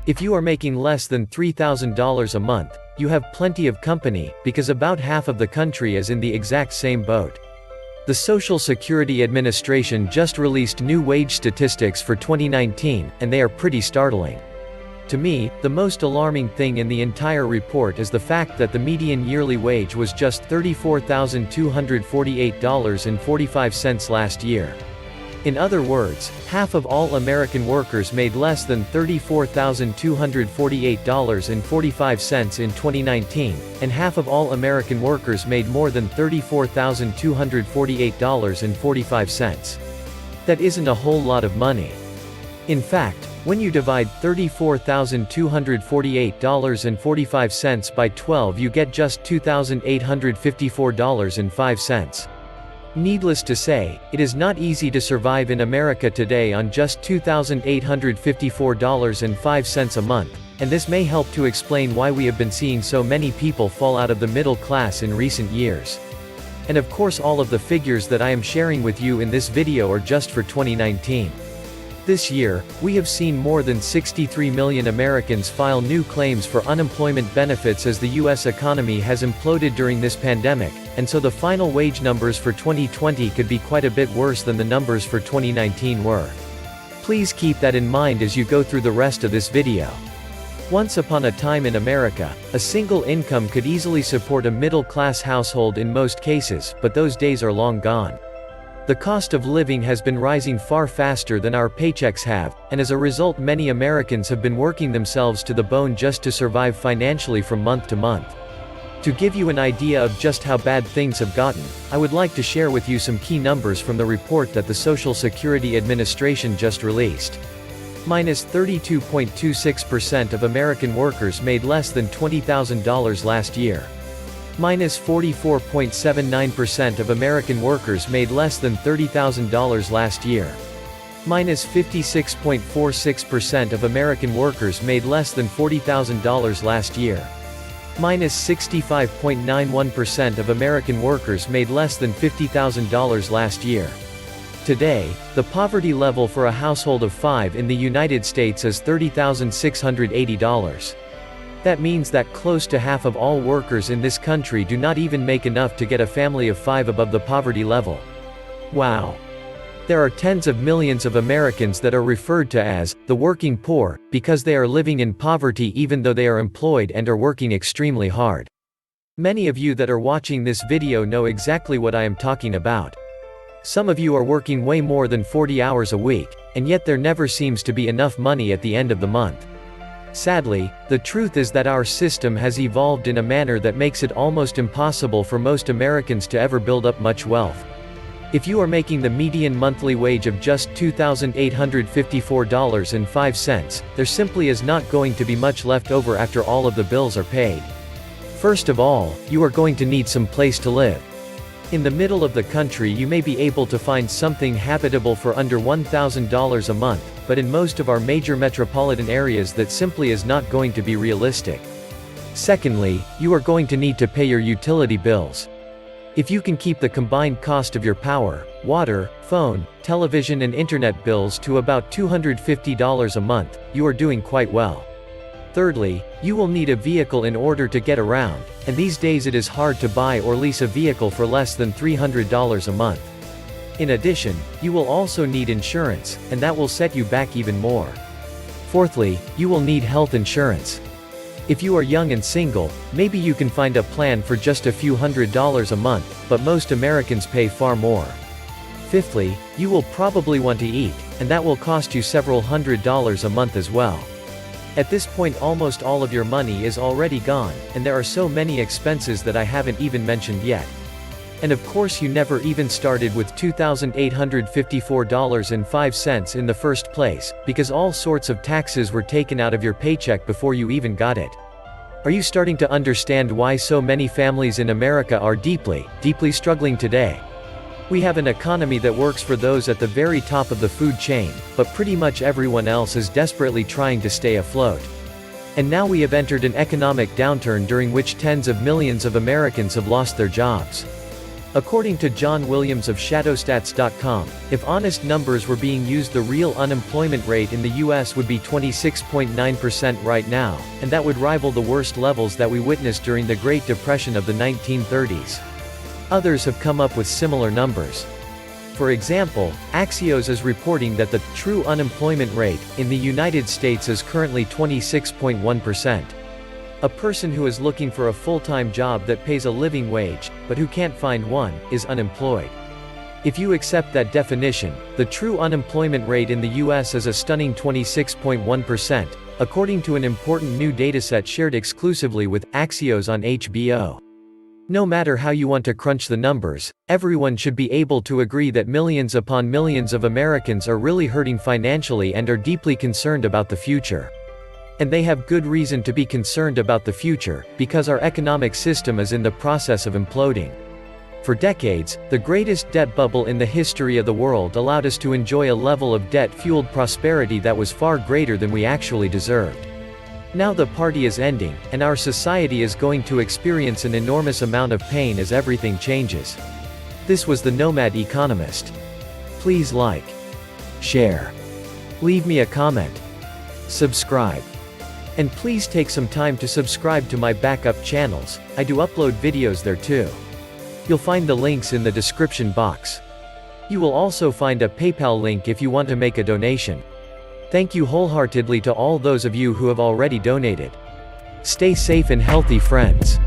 If you are making less than $3,000 a month, you have plenty of company, because about half of the country is in the exact same boat. The Social Security Administration just released new wage statistics for 2019, and they are pretty startling. To me, the most alarming thing in the entire report is the fact that the median yearly wage was just $34,248.45 last year. In other words, half of all American workers made less than $34,248.45 in 2019, and half of all American workers made more than $34,248.45. That isn't a whole lot of money. In fact, when you divide $34,248.45 by 12, you get just $2,854.05. Needless to say, it is not easy to survive in America today on just $2,854.05 a month, and this may help to explain why we have been seeing so many people fall out of the middle class in recent years. And of course, all of the figures that I am sharing with you in this video are just for 2019. This year, we have seen more than 63 million Americans file new claims for unemployment benefits as the U.S. economy has imploded during this pandemic, and so the final wage numbers for 2020 could be quite a bit worse than the numbers for 2019 were. Please keep that in mind as you go through the rest of this video. Once upon a time in America, a single income could easily support a middle-class household in most cases, but those days are long gone. The cost of living has been rising far faster than our paychecks have, and as a result many Americans have been working themselves to the bone just to survive financially from month to month. To give you an idea of just how bad things have gotten, I would like to share with you some key numbers from the report that the Social Security Administration just released. -32.26% of American workers made less than $20,000 last year. -44.79% of American workers made less than $30,000 last year. -56.46% of American workers made less than $40,000 last year. -65.91% of American workers made less than $50,000 last year. Today, the poverty level for a household of 5 in the United States is $30,680. That means that close to half of all workers in this country do not even make enough to get a family of 5 above the poverty level. Wow. There are tens of millions of Americans that are referred to as the working poor, because they are living in poverty even though they are employed and are working extremely hard. Many of you that are watching this video know exactly what I am talking about. Some of you are working way more than 40 hours a week, and yet there never seems to be enough money at the end of the month. Sadly, the truth is that our system has evolved in a manner that makes it almost impossible for most Americans to ever build up much wealth. If you are making the median monthly wage of just $2,854.05, there simply is not going to be much left over after all of the bills are paid. First of all, you are going to need some place to live. In the middle of the country you may be able to find something habitable for under $1,000 a month, but in most of our major metropolitan areas that simply is not going to be realistic. Secondly, you are going to need to pay your utility bills. If you can keep the combined cost of your power, water, phone, television and internet bills to about $250 a month, you are doing quite well. Thirdly, you will need a vehicle in order to get around, and these days it is hard to buy or lease a vehicle for less than $300 a month. In addition, you will also need insurance, and that will set you back even more. Fourthly, you will need health insurance. If you are young and single, maybe you can find a plan for just a few $100s a month, but most Americans pay far more. Fifthly, you will probably want to eat, and that will cost you several $100s a month as well. At this point almost all of your money is already gone, and there are so many expenses that I haven't even mentioned yet. And of course you never even started with $2,854.05 in the first place, because all sorts of taxes were taken out of your paycheck before you even got it. Are you starting to understand why so many families in America are deeply struggling today? We have an economy that works for those at the very top of the food chain, but pretty much everyone else is desperately trying to stay afloat. And now we have entered an economic downturn during which tens of millions of Americans have lost their jobs. According to John Williams of Shadowstats.com, if honest numbers were being used, the real unemployment rate in the US would be 26.9% right now, and that would rival the worst levels that we witnessed during the Great Depression of the 1930s. Others have come up with similar numbers. For example, Axios is reporting that the true unemployment rate in the United States is currently 26.1%. A person who is looking for a full-time job that pays a living wage, but who can't find one, is unemployed. If you accept that definition, the true unemployment rate in the US is a stunning 26.1%, according to an important new dataset shared exclusively with Axios on HBO. No matter how you want to crunch the numbers, everyone should be able to agree that millions upon millions of Americans are really hurting financially and are deeply concerned about the future. And they have good reason to be concerned about the future, because our economic system is in the process of imploding. For decades, the greatest debt bubble in the history of the world allowed us to enjoy a level of debt-fueled prosperity that was far greater than we actually deserved. Now the party is ending, and our society is going to experience an enormous amount of pain as everything changes. This was the Nomad Economist. Please like, share, leave me a comment, subscribe. And please take some time to subscribe to my backup channels. I do upload videos there too. You'll find the links in the description box. You will also find a PayPal link if you want to make a donation. Thank you wholeheartedly to all those of you who have already donated. Stay safe and healthy, friends.